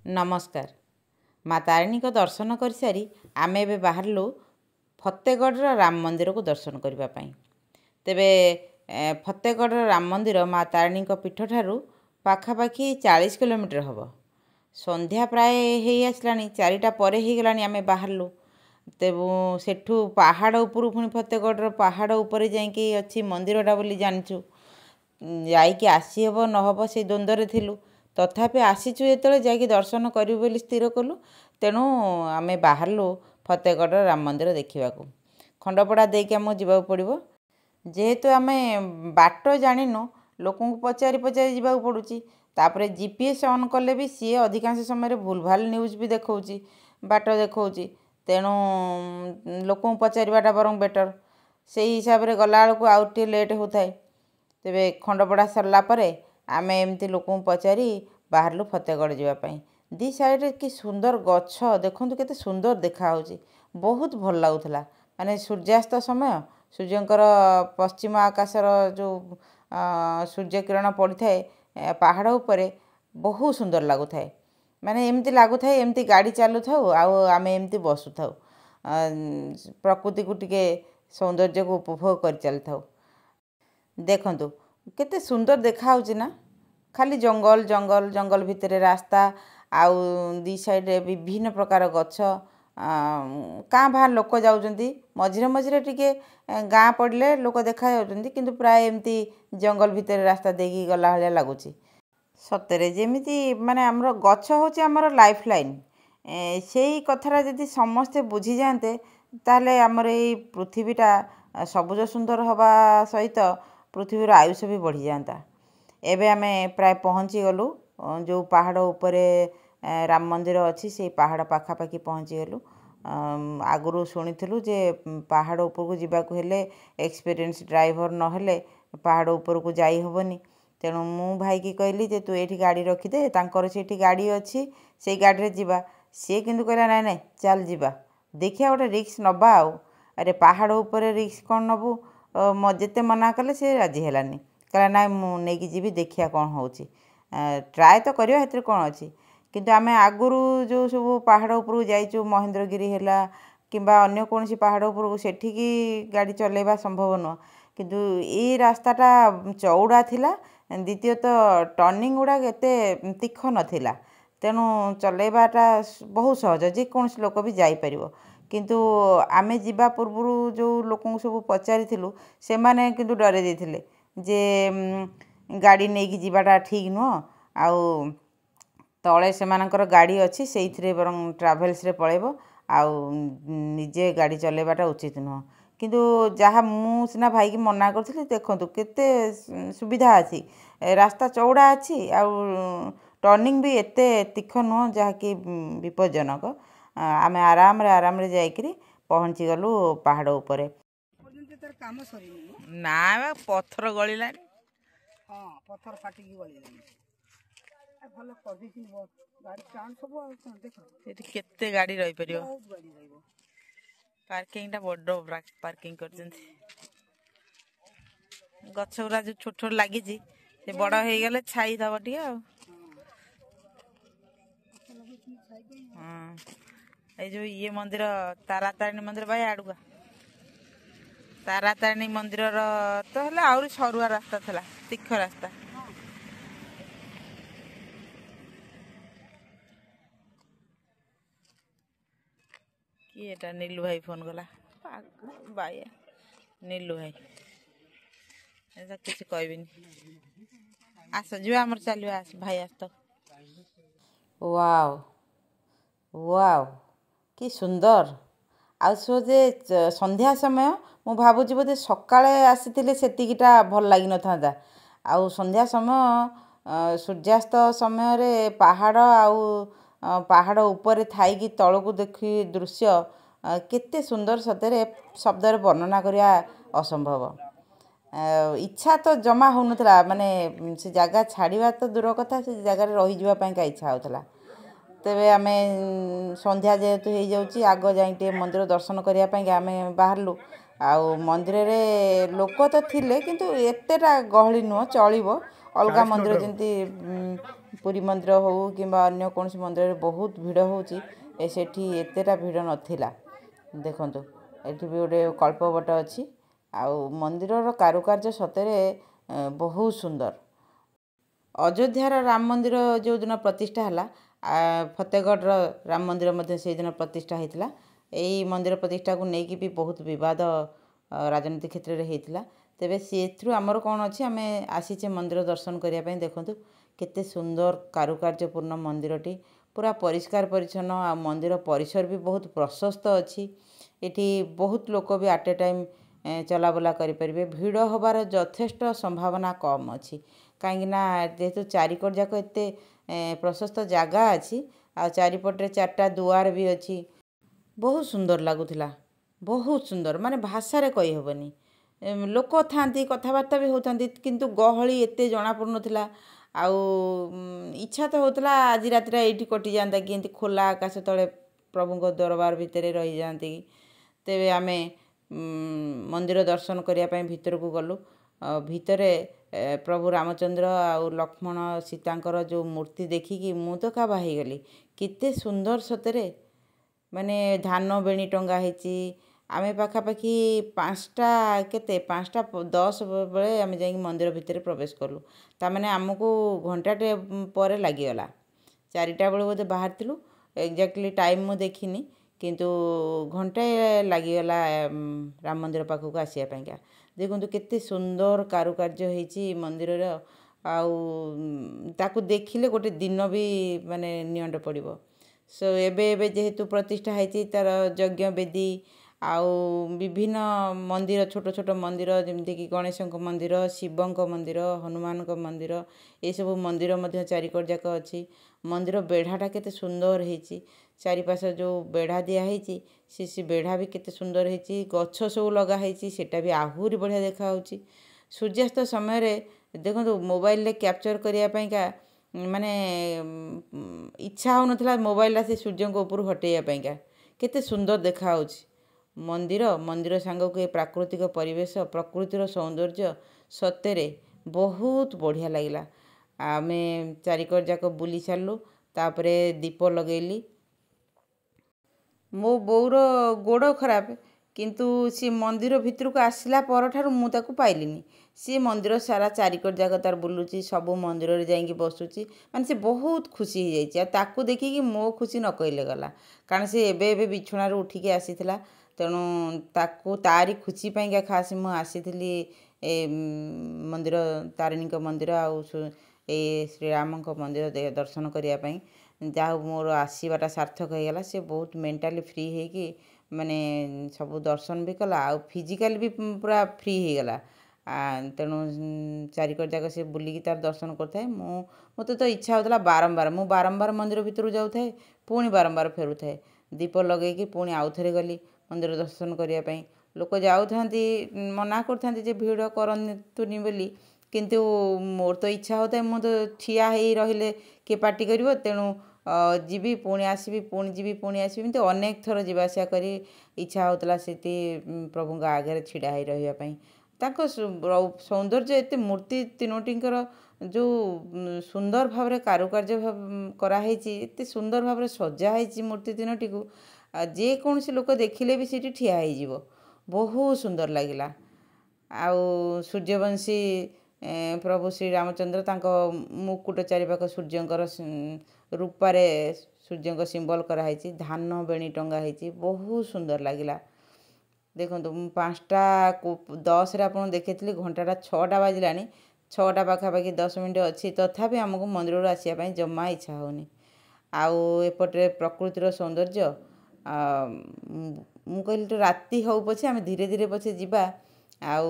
नमस्कार। माँ तारिणी को दर्शन कर सारी आमे एबे बाहरलु फतेगढ़ राम मंदिर को दर्शन करने। तेबे फतेगढ़ राम मंदिर माँ तारिणी पीठ ठारू पाखापाखि 40 किलोमीटर हम। संध्या प्राय हो आसलानी 4टा पर हो गलानी आमे बाहरलु। तेबु सेठू पहाड़ उपरू पुणी फतेगढ़ पहाड़ उपर जाइकी अच्छी मंदिरटा बोली जानिछु। जाइकी आसी हेब नहब से द्वंद्व थिलु। तथापि आसीचु जेतेବେଳେ जाइकी दर्शन करिबु बोली स्थिर कलु। तेणु आमे बाहरलु फतेगढ़ राम मंदिर देखिबाकू। खंडपड़ा देके आमको जीवाक पड़िबो। जेहेतु आमे बाट जानिनु लोकंकु पचारि पचारि जीवाक पड़ुची। तापरे जीपीएस ऑन कले भी सी अधिकांश समय भूलभाल न्यूज भी देखौची, बाट देखौची। तेणु लोकंकु पचारिबाटा बरं बेटर। सेही हिसाब रे गला बेलकु आउ टे लेट होथाय। तेबे खंडपड़ा सरला परे आमे एमती लोकंकु पचारि बाहरलु फतेगढ़ जीवापाई। दी साइड कि सुंदर गछ देखंतु केते सुंदर देखा होची। बहुत भल लागुथला। माने सूर्यास्त समय सूर्यंकर पश्चिम आकाशर जो सूर्य किरण पड़ी थाए पहाड़ उपरे बहुत सुंदर लागुथाए। माने एमती लागुथाए एमती गाड़ी चालू थाउ आउ आमे एमती बसु थाउ। प्रकृति को टिके सौंदर्य को उपभोग कर चल थाउ। देखंतु केते सुंदर देखा होची ना। खाली जंगल जंगल जंगल भितर रास्ता आउ दी साइड विभिन्न प्रकार गछ काँ भा लोक जाउजंती। मझिरे मझिरे टिके गाँ पड़ले लोक देखा जाउजंती किंतु प्राय एमती जंगल भितर रास्ता देकी गला भलिया लागुची। सतरे जेमिति माने हमरो गछ होची हमरो लाइफ लाइन। सेही कथरा जदि समस्ते बुझी जानते ताले हमर एई पृथ्वीटा सबुज सुंदर हवा सहित पृथ्वीर आयुष भी बढ़ी जाता। एबे आमे प्राय पहुँची गलु जो पहाड़ उपरे राम मंदिर अच्छी से पहाड़ पाखापाखि पहुँची गलु। आगुरु शुणिथिलु जे पहाड़ ऊपर को जीवाकु हेले एक्सपीरियंस ड्राइवर न हेले पहाड़ ऊपर को जाई हबनी। तेणु मु भाई की कहली जे तू एठी गाड़ी रखिदे तांकर सेठी गाड़ी अच्छी से गाड़ी रे जीवा। सी किंतु कहला नाई नाई चल जीवा देखिया गोटे रिक्स नबा आउ। अरे पहाड़ ऊपर रिक्स कौन नबू जेते मना कले से राजी हेलानी। कहला नाई मु नेकी जीवी देखिया कौन होची ट्राए तो करिया हेतरे कौन अच्छी। किंतु आमे आगुरु जो सब पहाड़ ऊपर जाइचु महेंद्रगिरी हेला किंबा अन्य कोनसी पहाड़ ऊपर सेठिकी गाड़ी चलेबा संभव न। किंतु ए रास्ताटा चौड़ा थिला। द्वितीयत टर्निंग गुड़ा एते तीख नथिला। तेणु चलेबाटा बहुत सहज जे कोनसी लोक भी जाई परिबो। किंतु आमे जीवा पूर्वरु जो लोकंकु सब पचारिथिलु से माने किंतु डरे देथिले जे गाड़ी नेकी जीवाटा ठीक नुह आउ तले सेमानकर गाड़ी अच्छी से बरं ट्राभेल्स रे पळेबो आउ निजे गाड़ी चलेबाटा उचित नुह। किंतु जहाँ मु सिना भाई की मना करथिली देखंतु केते सुविधा अछि रास्ता चौड़ा अछि आउ टर्निंग भी एते तीख नुह जहाँ कि विपज्जनक। आमे आराम रे जाइकरी पहुँची गलु पहाड़ उपरे। ना पत्थर गलिलानी। हाँ पत्थर फाटिकी गलिलानी। भल करदिछि गाड़ी चांस सब देखो एठी केते गाड़ी रहि परियो। बहुत गाड़ी रहिबो। पार्किंगटा बड्डो पार्किंग करजंती। गछ उरा जो छोट छोट लागि जी से बड़ हे गेले छाई दब टिया। हां ए जो ये मंदिर तारातारिणी मंदिर भाई आडुआ तारातारिणी मंदिर तो हला आउरी सरुआ रास्ता थला तीख रास्ता। कि एटा नीलू भाई फोन गला बाय नीलू भाई ऐसा किसी कहबिनी आस जुआ हमर चलियो आस भाई आस तो। वाओ वाओ कि सुंदर आ सो जे संध्या समय मु भाबुची बोधे सकाळे आसीथिले सेतिकिटा भल लागि नथांदा। आउ संध्या समय सूर्यास्त समय रे पहाड़ आउ पहाड़ ऊपर थाई की तळकु देखि दृश्य केते सुंदर सतरे शब्द रे वर्णना करिया असंभव। इच्छा तो जमा होउनथला माने से जगह छाड़ीबा तो दूर कथा से जगह रे रही जीवा पई का इच्छा होतला। तेबे आमे संध्या जेहेतु हो जाउची आग जाई मंदिर दर्शन करिया पई आमे बाहरलु। आउ मंदिर रे लोक तो थिले किंतु एतेटा गहली नुह चलिबो। अलगा मंदिर जेंती ପୁରୀ ମନ୍ଦିର ହେଉ କିମ୍ବା ଅନ୍ୟ କୌଣସି ମନ୍ଦିରରେ ବହୁତ ଭିଡ଼ ହେଉଛି, ସେଠି ଏତେଟା ଭିଡ଼ ନଥିଲା। ଦେଖନ୍ତୁ ଏଠି ବି ଗୋଟେ କଳ୍ପବଟ ଅଛି। ଆଉ ମନ୍ଦିରର କାରୁକାର୍ଯ୍ୟ ସତରେ ବହୁତ ସୁନ୍ଦର। ଅଯୋଧ୍ୟାର ରାମ ମନ୍ଦିର ଯେଉଁଦିନ ପ୍ରତିଷ୍ଠା ହେଲା, ଫତେଗଡ଼ର ରାମ ମନ୍ଦିର ମଧ୍ୟ ସେଇଦିନ ପ୍ରତିଷ୍ଠା ହେଇଥିଲା। ଏଇ ମନ୍ଦିର ପ୍ରତିଷ୍ଠାକୁ ନେଇକି ବି ବହୁତ ବିବାଦ ରାଜନୀତି କ୍ଷେତ୍ରରେ ହେଇଥିଲା। ତେବେ ସେଥିରୁ ଆମର କ'ଣ ଅଛି, ଆମେ ଆସିଛେ ମନ୍ଦିର ଦର୍ଶନ କରିବା ପାଇଁ। ଦେଖନ୍ତୁ କେତେ ସୁନ୍ଦର କାରୁକାର୍ଯ୍ୟପୂର୍ଣ୍ଣ ମନ୍ଦିରଟି, ପୁରା ପରିଷ୍କାର ପରିଚ୍ଛନ୍ନ। ଆଉ ମନ୍ଦିର ପରିସର ବି ବହୁତ ପ୍ରଶସ୍ତ ଅଛି। ଏଠି ବହୁତ ଲୋକ ବି ଆଟ୍ ଏ ଟାଇମ୍ ଚଲାବୁଲା କରିପାରିବେ। ଭିଡ଼ ହେବାର ଯଥେଷ୍ଟ ସମ୍ଭାବନା କମ୍ ଅଛି, କାହିଁକିନା ଯେହେତୁ ଚାରିକଡ଼ ଯାକ ଏତେ ପ୍ରଶସ୍ତ ଜାଗା ଅଛି, ଆଉ ଚାରିପଟରେ 4ଟା ଦୁଆର ବି ଅଛି। ବହୁତ ସୁନ୍ଦର ଲାଗୁଥିଲା, ବହୁତ ସୁନ୍ଦର, ମାନେ ଭାଷାରେ କହିହେବନି। ଲୋକ ଥାଆନ୍ତି, କଥାବାର୍ତ୍ତା ବି ହେଉଥାନ୍ତି, କିନ୍ତୁ ଗହଳି ଏତେ ଜଣାପଡ଼ୁନଥିଲା। ଆଉ ଇଚ୍ଛା ତ ହେଉଥିଲା ଆଜି ରାତିଟା ଏଇଠି କଟିଯାଆନ୍ତା କି, ଏମିତି ଖୋଲା ଆକାଶ ତଳେ ପ୍ରଭୁଙ୍କ ଦରବାର ଭିତରେ ରହିଯାଆନ୍ତି। ତେବେ ଆମେ ମନ୍ଦିର ଦର୍ଶନ କରିବା ପାଇଁ ଭିତରକୁ ଗଲୁ। ଭିତରେ ପ୍ରଭୁ ରାମଚନ୍ଦ୍ର ଆଉ ଲକ୍ଷ୍ମଣ ସୀତାଙ୍କର ଯେଉଁ ମୂର୍ତ୍ତି ଦେଖିକି ମୁଁ ତ କାବା ହେଇଗଲି। କେତେ ସୁନ୍ଦର ସତରେ, ମାନେ ଧାନ ବେଣୀ ଟଙ୍ଗା ହେଇଛି। ଆମେ ପାଖାପାଖି 5ଟା 10 ବେଳେ ଆମେ ଯାଇକି ମନ୍ଦିର ଭିତରେ ପ୍ରବେଶ କଲୁ। ତା'ମାନେ ଆମକୁ ଘଣ୍ଟାଟେ ପରେ ଲାଗିଗଲା। 4ଟା ବେଳୁ ବୋଧେ ବାହାରିଥିଲୁ, ଏକ୍ଜାକ୍ଟଲି ଟାଇମ୍ ମୁଁ ଦେଖିନି, କିନ୍ତୁ ଘଣ୍ଟାଏ ଲାଗିଗଲା ରାମ ମନ୍ଦିର ପାଖକୁ ଆସିବା ପାଇଁକା। ଦେଖନ୍ତୁ କେତେ ସୁନ୍ଦର କାରୁକାର୍ଯ୍ୟ ହେଇଛି ମନ୍ଦିରର। ଆଉ ତାକୁ ଦେଖିଲେ ଗୋଟେ ଦିନ ବି ମାନେ ନିଅଣ୍ଟ ପଡ଼ିବ। ଏବେ ଯେହେତୁ ପ୍ରତିଷ୍ଠା ହେଇଛି, ତା'ର ଯଜ୍ଞ ବେଦୀ ଆଉ ବିଭିନ୍ନ ମନ୍ଦିର, ଛୋଟ ଛୋଟ ମନ୍ଦିର, ଯେମିତିକି ଗଣେଶଙ୍କ ମନ୍ଦିର, ଶିବଙ୍କ ମନ୍ଦିର, ହନୁମାନଙ୍କ ମନ୍ଦିର, ଏସବୁ ମନ୍ଦିର ମଧ୍ୟ ଚାରିକଡ଼ ଯାକ ଅଛି। ମନ୍ଦିର ବେଢ଼ାଟା କେତେ ସୁନ୍ଦର ହେଇଛି। ଚାରିପାଶ ଯେଉଁ ବେଢ଼ା ଦିଆହେଇଛି, ସେ ବେଢ଼ା ବି କେତେ ସୁନ୍ଦର ହେଇଛି। ଗଛ ସବୁ ଲଗା ହେଇଛି, ସେଇଟା ବି ଆହୁରି ବଢ଼ିଆ ଦେଖାହେଉଛି। ସୂର୍ଯ୍ୟାସ୍ତ ସମୟରେ ଦେଖନ୍ତୁ ମୋବାଇଲରେ କ୍ୟାପଚର କରିବା ପାଇଁକା ମାନେ ଇଚ୍ଛା ହେଉନଥିଲା ମୋବାଇଲଟା ସେ ସୂର୍ଯ୍ୟଙ୍କ ଉପରୁ ହଟେଇବା ପାଇଁକା। କେତେ ସୁନ୍ଦର ଦେଖାହେଉଛି ମନ୍ଦିର ସାଙ୍ଗକୁ ଏ ପ୍ରାକୃତିକ ପରିବେଶ, ପ୍ରକୃତିର ସୌନ୍ଦର୍ଯ୍ୟ ସତରେ ବହୁତ ବଢ଼ିଆ ଲାଗିଲା। ଆମେ ଚାରିକଡ଼ ଯାକ ବୁଲି ସାରିଲୁ। ତାପରେ ଦୀପ ଲଗେଇଲି। ମୋ ବୋଉର ଗୋଡ଼ ଖରାପ, କିନ୍ତୁ ସେ ମନ୍ଦିର ଭିତରକୁ ଆସିଲା ପରଠାରୁ ମୁଁ ତାକୁ ପାଇଲିନି। ସିଏ ମନ୍ଦିର ସାରା ଚାରିକଡ଼ ଯାକ ତାର ବୁଲୁଛି, ସବୁ ମନ୍ଦିରରେ ଯାଇକି ବସୁଛି, ମାନେ ସେ ବହୁତ ଖୁସି ହେଇଯାଇଛି। ଆଉ ତାକୁ ଦେଖିକି ମୋ ଖୁସି ନ କହିଲେ ଗଲା, କାରଣ ସେ ଏବେ ବିଛଣାରୁ ଉଠିକି ଆସିଥିଲା। ତେଣୁ ତାରି ଖୁସି ପାଇଁକା ଖାସ୍ ମୁଁ ଆସିଥିଲି ଏ ମନ୍ଦିର, ତାରିଣୀଙ୍କ ମନ୍ଦିର ଆଉ ଏ ଶ୍ରୀରାମଙ୍କ ମନ୍ଦିର ଦର୍ଶନ କରିବା ପାଇଁ। ଯାହା ହଉ ମୋର ଆସିବାଟା ସାର୍ଥକ ହେଇଗଲା। ସେ ବହୁତ ମେଣ୍ଟାଲି ଫ୍ରି ହେଇକି ମାନେ ସବୁ ଦର୍ଶନ ବି କଲା, ଆଉ ଫିଜିକାଲି ବି ପୁରା ଫ୍ରି ହେଇଗଲା। ତେଣୁ ଚାରିକଡ଼ ଯାକ ସେ ବୁଲିକି ତାର ଦର୍ଶନ କରୁଥାଏ। ମୋତେ ତ ଇଚ୍ଛା ହେଉଥିଲା ମୁଁ ବାରମ୍ବାର ମନ୍ଦିର ଭିତରକୁ ଯାଉଥାଏ, ପୁଣି ବାରମ୍ବାର ଫେରୁଥାଏ। ଦୀପ ଲଗେଇକି ପୁଣି ଆଉଥରେ ଗଲି ମନ୍ଦିର ଦର୍ଶନ କରିବା ପାଇଁ। ଲୋକ ଯାଉଥାନ୍ତି, ମନା କରୁଥାନ୍ତି ଯେ ଭିଡ଼ କରନ୍ତୁନି ବୋଲି, କିନ୍ତୁ ମୋର ତ ଇଚ୍ଛା ହେଉଥାଏ। ମୁଁ ତ ଠିଆ ହେଇ ରହିଲେ କିଏ ପାଟି କରିବ, ତେଣୁ ଯିବି ପୁଣି ଆସିବି, ପୁଣି ଯିବି ପୁଣି ଆସିବି, ଏମିତି ଅନେକ ଥର ଯିବା ଆସିବା କରି ଇଚ୍ଛା ହେଉଥିଲା ସେଠି ପ୍ରଭୁଙ୍କ ଆଗରେ ଛିଡ଼ା ହେଇ ରହିବା ପାଇଁ। ତାଙ୍କ ସୌନ୍ଦର୍ଯ୍ୟ, ଏତେ ମୂର୍ତ୍ତି ତିନୋଟିଙ୍କର ଯେଉଁ ସୁନ୍ଦର ଭାବରେ କାରୁକାର୍ଯ୍ୟ କରାହେଇଛି, ଏତେ ସୁନ୍ଦର ଭାବରେ ସଜା ହେଇଛି ମୂର୍ତ୍ତି ତିନୋଟିକୁ, ଯେକୌଣସି ଲୋକ ଦେଖିଲେ ବି ସେଠି ଠିଆ ହେଇଯିବ। ବହୁତ ସୁନ୍ଦର ଲାଗିଲା। ଆଉ ସୂର୍ଯ୍ୟବଂଶୀ ପ୍ରଭୁ ଶ୍ରୀରାମଚନ୍ଦ୍ର, ତାଙ୍କ ମୁକୁଟ ଚାରିପାଖ ସୂର୍ଯ୍ୟଙ୍କର ରୂପାରେ ସୂର୍ଯ୍ୟଙ୍କ ସିମ୍ବଲ କରାହେଇଛି। ଧାନ ବେଣୀ ଟଙ୍ଗା ହେଇଛି, ବହୁତ ସୁନ୍ଦର ଲାଗିଲା। ଦେଖନ୍ତୁ ମୁଁ 5ଟା 10ରେ ଆପଣଙ୍କୁ ଦେଖେଇଥିଲି, ଘଣ୍ଟାଟା 6ଟା ବାଜିଲାଣି। 6ଟା ପାଖାପାଖି 10 ମିନିଟ୍ ଅଛି, ତଥାପି ଆମକୁ ମନ୍ଦିରରୁ ଆସିବା ପାଇଁ ଜମା ଇଚ୍ଛା ହେଉନି। ଆଉ ଏପଟରେ ପ୍ରକୃତିର ସୌନ୍ଦର୍ଯ୍ୟ। ମୁଁ କହିଲି ତ ରାତି ହେଉ ପଛେ ଆମେ ଧୀରେ ଧୀରେ ପଛେ ଯିବା, ଆଉ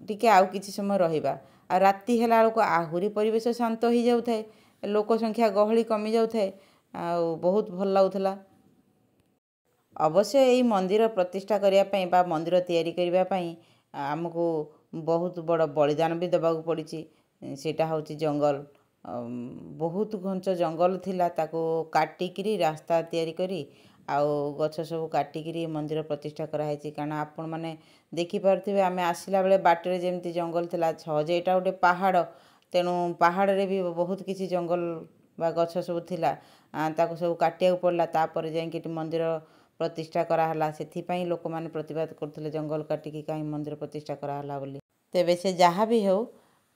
ଟିକେ ଆଉ କିଛି ସମୟ ରହିବା। ଆଉ ରାତି ହେଲା ବେଳକୁ ଆହୁରି ପରିବେଶ ଶାନ୍ତ ହେଇଯାଉଥାଏ, ଲୋକ ସଂଖ୍ୟା ଗହଳି କମିଯାଉଥାଏ, ଆଉ ବହୁତ ଭଲ ଲାଗୁଥିଲା। ଅବଶ୍ୟ ଏଇ ମନ୍ଦିର ପ୍ରତିଷ୍ଠା କରିବା ପାଇଁ ବା ମନ୍ଦିର ତିଆରି କରିବା ପାଇଁ ଆମକୁ ବହୁତ ବଡ଼ ବଳିଦାନ ବି ଦେବାକୁ ପଡ଼ିଛି। ସେଇଟା ହେଉଛି ଜଙ୍ଗଲ। ବହୁତ ଘଞ୍ଚ ଜଙ୍ଗଲ ଥିଲା, ତାକୁ କାଟିକିରି ରାସ୍ତା ତିଆରି କରି ଆଉ ଗଛ ସବୁ କାଟିକିରି ମନ୍ଦିର ପ୍ରତିଷ୍ଠା କରାହେଇଛି। କାରଣ ଆପଣମାନେ ଦେଖିପାରୁଥିବେ, ଆମେ ଆସିଲା ବେଳେ ବାଟରେ ଯେମିତି ଜଙ୍ଗଲ ଥିଲା, ସହଜେ ଏଇଟା ଗୋଟେ ପାହାଡ଼, ତେଣୁ ପାହାଡ଼ରେ ବି ବହୁତ କିଛି ଜଙ୍ଗଲ ବା ଗଛ ସବୁ ଥିଲା ତାକୁ ସବୁ କାଟିବାକୁ ପଡ଼ିଲା। ତାପରେ ଯାଇକି ଏଠି ମନ୍ଦିର ପ୍ରତିଷ୍ଠା କରାହେଲା। ସେଥିପାଇଁ ଲୋକମାନେ ପ୍ରତିବାଦ କରୁଥିଲେ ଜଙ୍ଗଲ କାଟିକି କାହିଁ ମନ୍ଦିର ପ୍ରତିଷ୍ଠା କରାହେଲା ବୋଲି। ତେବେ ସେ ଯାହା ବି ହେଉ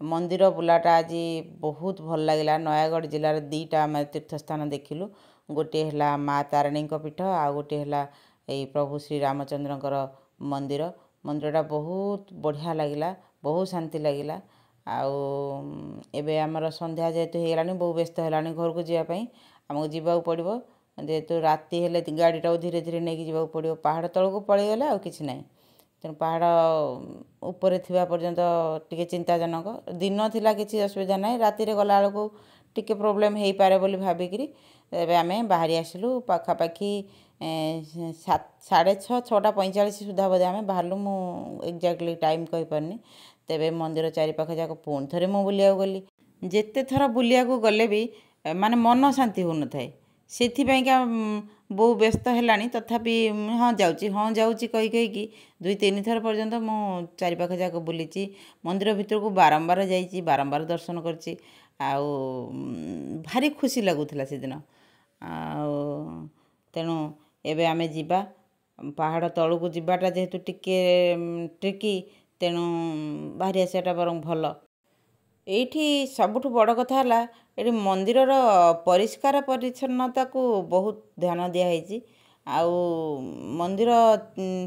ମନ୍ଦିର ବୁଲାଟା ଆଜି ବହୁତ ଭଲ ଲାଗିଲା। ନୟାଗଡ଼ ଜିଲ୍ଲାର ଦୁଇଟା ଆମେ ତୀର୍ଥସ୍ଥାନ ଦେଖିଲୁ। ଗୋଟିଏ ହେଲା ମା ତାରିଣୀଙ୍କ ପୀଠ, ଆଉ ଗୋଟିଏ ହେଲା ଏଇ ପ୍ରଭୁ ଶ୍ରୀରାମଚନ୍ଦ୍ରଙ୍କର ମନ୍ଦିର। ମନ୍ଦିରଟା ବହୁତ ବଢ଼ିଆ ଲାଗିଲା, ବହୁତ ଶାନ୍ତି ଲାଗିଲା। ଆଉ ଏବେ ଆମର ସନ୍ଧ୍ୟା ଯେହେତୁ ହେଇଗଲାଣି, ବହୁ ବ୍ୟସ୍ତ ହେଲାଣି ଘରକୁ ଯିବା ପାଇଁ। ଆମକୁ ଯିବାକୁ ପଡ଼ିବ, ଯେହେତୁ ରାତି ହେଲେ ଗାଡ଼ିଟାକୁ ଧୀରେ ଧୀରେ ନେଇକି ଯିବାକୁ ପଡ଼ିବ। ପାହାଡ଼ ତଳକୁ ପଳେଇଗଲେ ଆଉ କିଛି ନାହିଁ। ତେଣୁ ପାହାଡ଼ ଉପରେ ଥିବା ପର୍ଯ୍ୟନ୍ତ ଟିକେ ଚିନ୍ତାଜନକ। ଦିନ ଥିଲା କିଛି ଅସୁବିଧା ନାହିଁ, ରାତିରେ ଗଲାବେଳକୁ ଟିକେ ପ୍ରୋବ୍ଲେମ୍ ହେଇପାରେ ବୋଲି ଭାବିକିରି ଏବେ ଆମେ ବାହାରି ଆସିଲୁ। ପାଖାପାଖି 6:30 6:45 ସୁଦ୍ଧା ବୋଧେ ଆମେ ବାହାରିଲୁ। ମୁଁ ଏକ୍ଜାକ୍ଟଲି ଟାଇମ୍ କହିପାରୁନି। ତେବେ ମନ୍ଦିର ଚାରିପାଖ ଯାକ ପୁଣି ଥରେ ମୁଁ ବୁଲିବାକୁ ଗଲି। ଯେତେ ଥର ବୁଲିବାକୁ ଗଲେ ବି ମାନେ ମନ ଶାନ୍ତି ହେଉନଥାଏ। ସେଥିପାଇଁକା ବୋଉ ବ୍ୟସ୍ତ ହେଲାଣି, ତଥାପି ହଁ ଯାଉଛି କହିକି 2-3 ଥର ପର୍ଯ୍ୟନ୍ତ ମୁଁ ଚାରିପାଖ ଯାକ ବୁଲିଛି। ମନ୍ଦିର ଭିତରକୁ ବାରମ୍ବାର ଯାଇଛି, ବାରମ୍ବାର ଦର୍ଶନ କରିଛି। ଆଉ ଭାରି ଖୁସି ଲାଗୁଥିଲା ସେଦିନ। ଆଉ ତେଣୁ ଏବେ ଆମେ ଯିବା। ପାହାଡ଼ ତଳକୁ ଯିବାଟା ଯେହେତୁ ଟିକେ ଟ୍ରିକି, ତେଣୁ ବାହାରି ଆସିବାଟା ବରଂ ଭଲ। ଏଇଠି ସବୁଠୁ ବଡ଼ କଥା ହେଲା, ଏଠି ମନ୍ଦିରର ପରିଷ୍କାର ପରିଚ୍ଛନ୍ନତାକୁ ବହୁତ ଧ୍ୟାନ ଦିଆହେଇଛି। ଆଉ ମନ୍ଦିର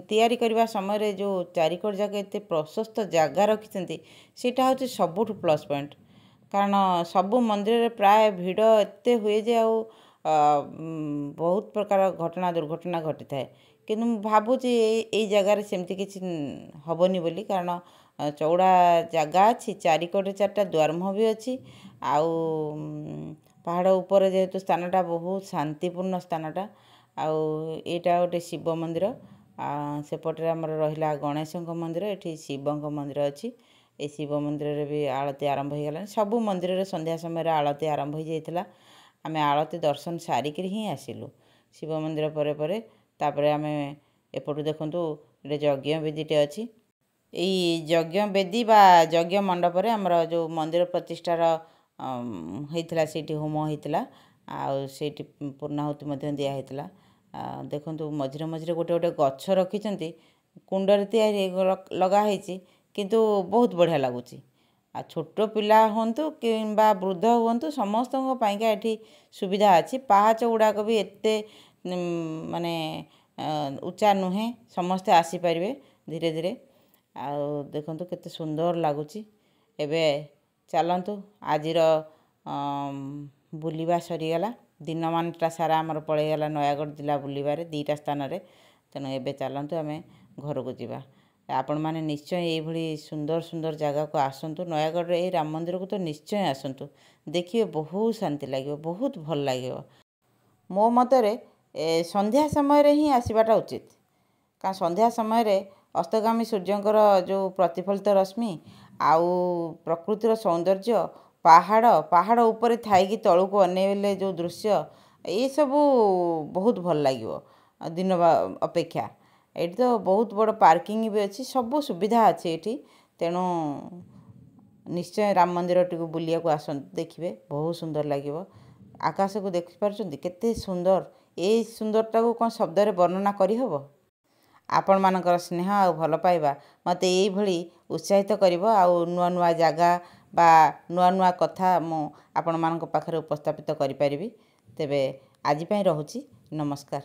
ତିଆରି କରିବା ସମୟରେ ଯେଉଁ ଚାରିକଡ଼ ଯାକ ଏତେ ପ୍ରଶସ୍ତ ଜାଗା ରଖିଛନ୍ତି, ସେଇଟା ହେଉଛି ସବୁଠୁ ପ୍ଲସ୍ ପଏଣ୍ଟ। କାରଣ ସବୁ ମନ୍ଦିରରେ ପ୍ରାୟ ଭିଡ଼ ଏତେ ହୁଏ ଯେ ଆଉ ବହୁତ ପ୍ରକାର ଦୁର୍ଘଟଣା ଘଟିଥାଏ। କିନ୍ତୁ ମୁଁ ଭାବୁଛି ଏଇ ଜାଗାରେ ସେମିତି କିଛି ହେବନି ବୋଲି। କାରଣ ଚଉଡ଼ା ଜାଗା ଅଛି, ଚାରିକଡ଼ରେ 4ଟା ଦ୍ୱାରମୁହଁ ବି ଅଛି। ଆଉ ପାହାଡ଼ ଉପରେ ଯେହେତୁ ସ୍ଥାନଟା ବହୁତ ଶାନ୍ତିପୂର୍ଣ୍ଣ ସ୍ଥାନଟା। ଆଉ ଏଇଟା ଗୋଟେ ଶିବ ମନ୍ଦିର। ସେପଟରେ ଆମର ରହିଲା ଗଣେଶଙ୍କ ମନ୍ଦିର, ଏଠି ଶିବଙ୍କ ମନ୍ଦିର ଅଛି। ଏ ଶିବ ମନ୍ଦିରରେ ବି ଆଳତି ଆରମ୍ଭ ହୋଇଗଲାଣି। ସବୁ ମନ୍ଦିରରେ ସନ୍ଧ୍ୟା ସମୟରେ ଆଳତି ଆରମ୍ଭ ହୋଇଯାଇଥିଲା। ଆମେ ଆଳତି ଦର୍ଶନ ସାରିକିରି ହିଁ ଆସିଲୁ ଶିବ ମନ୍ଦିର ପରେ। ତାପରେ ଆମେ ଏପଟୁ ଦେଖନ୍ତୁ, ଗୋଟେ ଯଜ୍ଞ ବେଦୀଟେ ଅଛି। ଏଇ ଯଜ୍ଞ ବେଦୀ ବା ଯଜ୍ଞ ମଣ୍ଡପରେ ଆମର ଯେଉଁ ମନ୍ଦିର ପ୍ରତିଷ୍ଠାର ହେଇଥିଲା, ସେଇଠି ହୋମ ହେଇଥିଲା। ଆଉ ସେଇଠି ପୂର୍ଣ୍ଣାହୁତି ମଧ୍ୟ ଦିଆହେଇଥିଲା। ଦେଖନ୍ତୁ ମଝିରେ ମଝିରେ ଗୋଟେ ଗଛ ରଖିଛନ୍ତି, କୁଣ୍ଡରେ ତିଆରି ଲଗା ହେଇଛି, କିନ୍ତୁ ବହୁତ ବଢ଼ିଆ ଲାଗୁଛି। ଆଉ ଛୋଟ ପିଲା ହୁଅନ୍ତୁ କିମ୍ବା ବୃଦ୍ଧ ହୁଅନ୍ତୁ, ସମସ୍ତଙ୍କ ପାଇଁକା ଏଠି ସୁବିଧା ଅଛି। ପାହାଚ ଗୁଡ଼ାକ ବି ଏତେ ମାନେ ଉଚ୍ଚା ନୁହେଁ, ସମସ୍ତେ ଆସିପାରିବେ ଧୀରେ ଧୀରେ। ଆଉ ଦେଖନ୍ତୁ କେତେ ସୁନ୍ଦର ଲାଗୁଛି। ଏବେ ଚାଲନ୍ତୁ, ଆଜିର ବୁଲିବା ସରିଗଲା। ଦିନମାନଟା ସାରା ଆମର ପଳେଇଗଲା ନୟାଗଡ଼ ଜିଲ୍ଲା ବୁଲିବାରେ, 2ଟା ସ୍ଥାନରେ। ତେଣୁ ଏବେ ଚାଲନ୍ତୁ ଆମେ ଘରକୁ ଯିବା। ଆପଣମାନେ ନିଶ୍ଚୟ ଏଇଭଳି ସୁନ୍ଦର ସୁନ୍ଦର ଜାଗାକୁ ଆସନ୍ତୁ। ନୟାଗଡ଼ର ଏଇ ରାମ ମନ୍ଦିରକୁ ତ ନିଶ୍ଚୟ ଆସନ୍ତୁ, ଦେଖିବେ ବହୁତ ଶାନ୍ତି ଲାଗିବ, ବହୁତ ଭଲ ଲାଗିବ। ମୋ ମତରେ ସନ୍ଧ୍ୟା ସମୟରେ ହିଁ ଆସିବାଟା ଉଚିତ। କାରଣ ସନ୍ଧ୍ୟା ସମୟରେ ଅସ୍ତଗାମୀ ସୂର୍ଯ୍ୟଙ୍କର ଯେଉଁ ପ୍ରତିଫଳିତ ରଶ୍ମି, ଆଉ ପ୍ରକୃତିର ସୌନ୍ଦର୍ଯ୍ୟ, ପାହାଡ଼ ଉପରେ ଥାଇକି ତଳକୁ ଅନେଇଲେ ଯେଉଁ ଦୃଶ୍ୟ, ଏଇସବୁ ବହୁତ ଭଲ ଲାଗିବ ଦିନ ଅପେକ୍ଷା। ଏଇଠି ତ ବହୁତ ବଡ଼ ପାର୍କିଂ ବି ଅଛି, ସବୁ ସୁବିଧା ଅଛି ଏଠି। ତେଣୁ ନିଶ୍ଚୟ ରାମ ମନ୍ଦିରଟିକୁ ବୁଲିବାକୁ ଆସନ୍ତୁ, ଦେଖିବେ ବହୁତ ସୁନ୍ଦର ଲାଗିବ। ଆକାଶକୁ ଦେଖିପାରୁଛନ୍ତି କେତେ ସୁନ୍ଦର। ଏଇ ସୁନ୍ଦରଟାକୁ କ'ଣ ଶବ୍ଦରେ ବର୍ଣ୍ଣନା କରିହେବ? ଆପଣମାନଙ୍କର ସ୍ନେହ ଆଉ ଭଲ ପାଇବା ମୋତେ ଏଇଭଳି ଉତ୍ସାହିତ କରିବ। ଆଉ ନୂଆ ନୂଆ ଜାଗା ବା ନୂଆ କଥା ମୁଁ ଆପଣମାନଙ୍କ ପାଖରେ ଉପସ୍ଥାପିତ କରିପାରିବି। ତେବେ ଆଜି ପାଇଁ ରହୁଛି, ନମସ୍କାର।